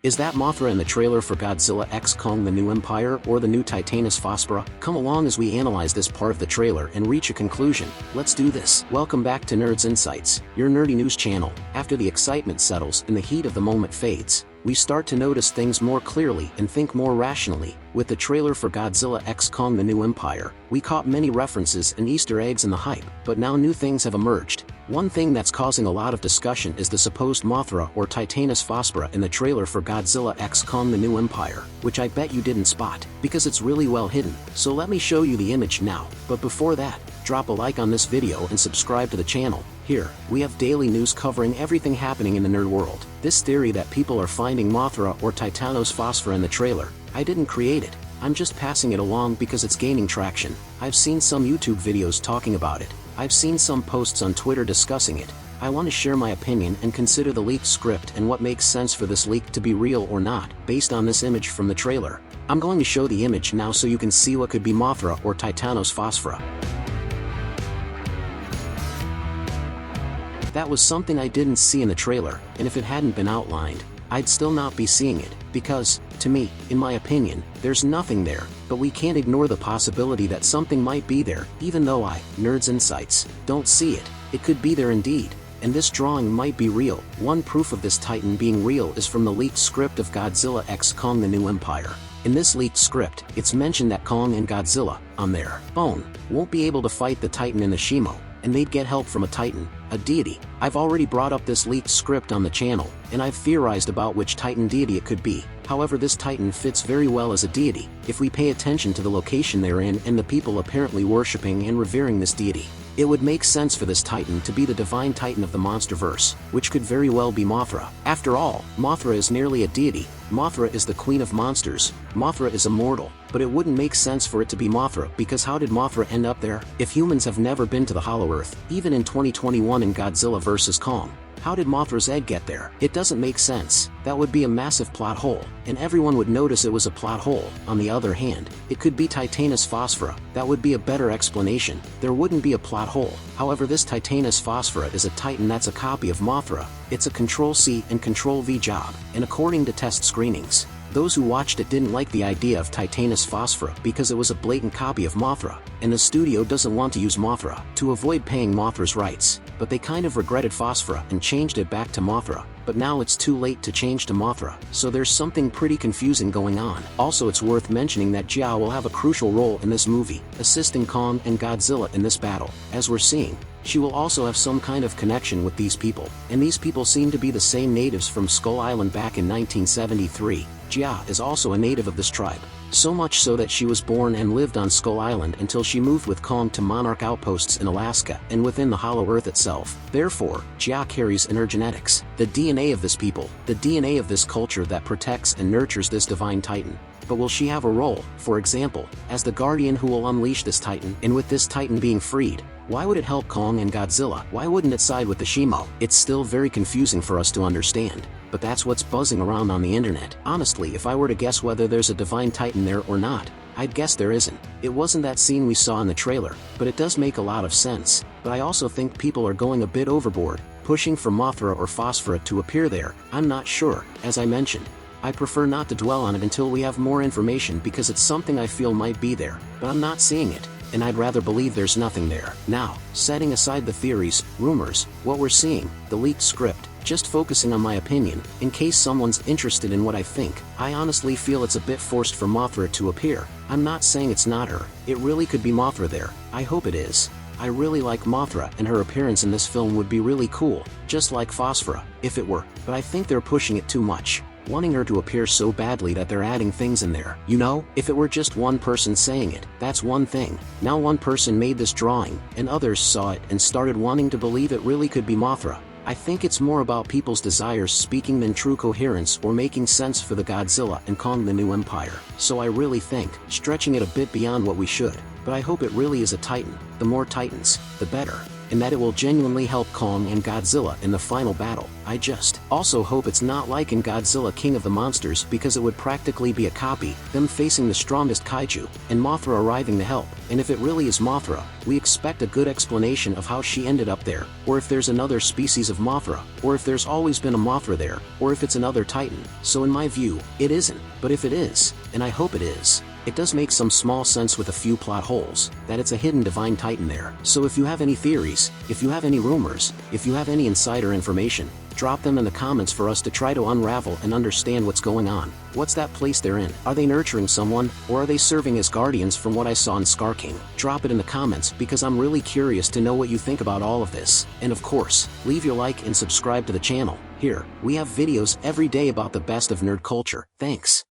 Is that Mothra in the trailer for Godzilla x Kong: The New Empire or the new Titanus Phospera? Come along as we analyze this part of the trailer and reach a conclusion. Let's do this. Welcome back to Nerds Insights, your nerdy news channel. After the excitement settles and the heat of the moment fades, we start to notice things more clearly and think more rationally. With the trailer for Godzilla x Kong: The New Empire, we caught many references and Easter eggs in the hype, but now new things have emerged. One thing that's causing a lot of discussion is the supposed Mothra or Titanus Phospera in the trailer for Godzilla x Kong: The New Empire, which I bet you didn't spot, because it's really well hidden. So let me show you the image now, but before that, drop a like on this video and subscribe to the channel. Here, we have daily news covering everything happening in the nerd world. This theory that people are finding Mothra or Titanus Phospera in the trailer, I didn't create it. I'm just passing it along because it's gaining traction. I've seen some YouTube videos talking about it. I've seen some posts on Twitter discussing it. I want to share my opinion and consider the leaked script and what makes sense for this leak to be real or not, based on this image from the trailer. I'm going to show the image now so you can see what could be Mothra or Titanus Phospera. That was something I didn't see in the trailer, and if it hadn't been outlined, I'd still not be seeing it, because, to me, in my opinion, there's nothing there, but we can't ignore the possibility that something might be there, even though Nerds Insights, don't see it. It could be there indeed, and this drawing might be real. One proof of this Titan being real is from the leaked script of Godzilla x Kong: The New Empire. In this leaked script, it's mentioned that Kong and Godzilla, on their own, won't be able to fight the Titan in the Shimo, and they'd get help from a Titan, a deity. I've already brought up this leaked script on the channel, and I've theorized about which Titan deity it could be. However, this Titan fits very well as a deity, if we pay attention to the location they're in and the people apparently worshipping and revering this deity. It would make sense for this Titan to be the divine Titan of the monsterverse, which could very well be Mothra. After all, Mothra is nearly a deity. Mothra is the queen of monsters. Mothra is immortal, but it wouldn't make sense for it to be Mothra, because how did Mothra end up there? If humans have never been to the Hollow Earth, even in 2021 in Godzilla vs. Kong, how did Mothra's egg get there? It doesn't make sense. That would be a massive plot hole, and everyone would notice it was a plot hole. On the other hand, it could be Titanus Phospera. That would be a better explanation. There wouldn't be a plot hole. However, this Titanus Phospera is a Titan that's a copy of Mothra. It's a Control-C and Control-V job, and according to test screenings, those who watched it didn't like the idea of Titanus Phospera because it was a blatant copy of Mothra, and the studio doesn't want to use Mothra to avoid paying Mothra's rights, but they kind of regretted Phospera and changed it back to Mothra. But now it's too late to change to Mothra, so there's something pretty confusing going on. Also, it's worth mentioning that Jia will have a crucial role in this movie, assisting Kong and Godzilla in this battle. As we're seeing, she will also have some kind of connection with these people, and these people seem to be the same natives from Skull Island back in 1973. Jia is also a native of this tribe, so much so that she was born and lived on Skull Island until she moved with Kong to Monarch outposts in Alaska and within the Hollow Earth itself. Therefore, Jia carries in her genetics the DNA of this people, the DNA of this culture that protects and nurtures this divine Titan. But will she have a role, for example, as the guardian who will unleash this Titan? And with this Titan being freed, why would it help Kong and Godzilla? Why wouldn't it side with the Shimo? It's still very confusing for us to understand, but that's what's buzzing around on the internet. Honestly, if I were to guess whether there's a divine Titan there or not, I'd guess there isn't. It wasn't that scene we saw in the trailer, but it does make a lot of sense. But I also think people are going a bit overboard, pushing for Mothra or Phospera to appear there. I'm not sure. As I mentioned, I prefer not to dwell on it until we have more information because it's something I feel might be there, but I'm not seeing it, and I'd rather believe there's nothing there. Now, setting aside the theories, rumors, what we're seeing, the leaked script, just focusing on my opinion, in case someone's interested in what I think, I honestly feel it's a bit forced for Mothra to appear. I'm not saying it's not her. It really could be Mothra there. I hope it is. I really like Mothra, and her appearance in this film would be really cool, just like Phospera, if it were, but I think they're pushing it too much, wanting her to appear so badly that they're adding things in there. You know, if it were just one person saying it, that's one thing. Now one person made this drawing, and others saw it and started wanting to believe it really could be Mothra. I think it's more about people's desires speaking than true coherence or making sense for the Godzilla and Kong: The New Empire. So I really think, stretching it a bit beyond what we should, but I hope it really is a Titan. The more Titans, the better. and that it will genuinely help Kong and Godzilla in the final battle. I just also hope it's not like in Godzilla King of the Monsters, because it would practically be a copy, them facing the strongest kaiju, and Mothra arriving to help. And if it really is Mothra, we expect a good explanation of how she ended up there, or if there's another species of Mothra, or if there's always been a Mothra there, or if it's another Titan. So in my view, it isn't. But if it is, and I hope it is, it does make some small sense with a few plot holes, that it's a hidden divine Titan there. So if you have any theories, if you have any rumors, if you have any insider information, drop them in the comments for us to try to unravel and understand what's going on. What's that place they're in? Are they nurturing someone, or are they serving as guardians from what I saw in Scar King? Drop it in the comments, because I'm really curious to know what you think about all of this. And of course, leave your like and subscribe to the channel. Here, we have videos every day about the best of nerd culture. Thanks.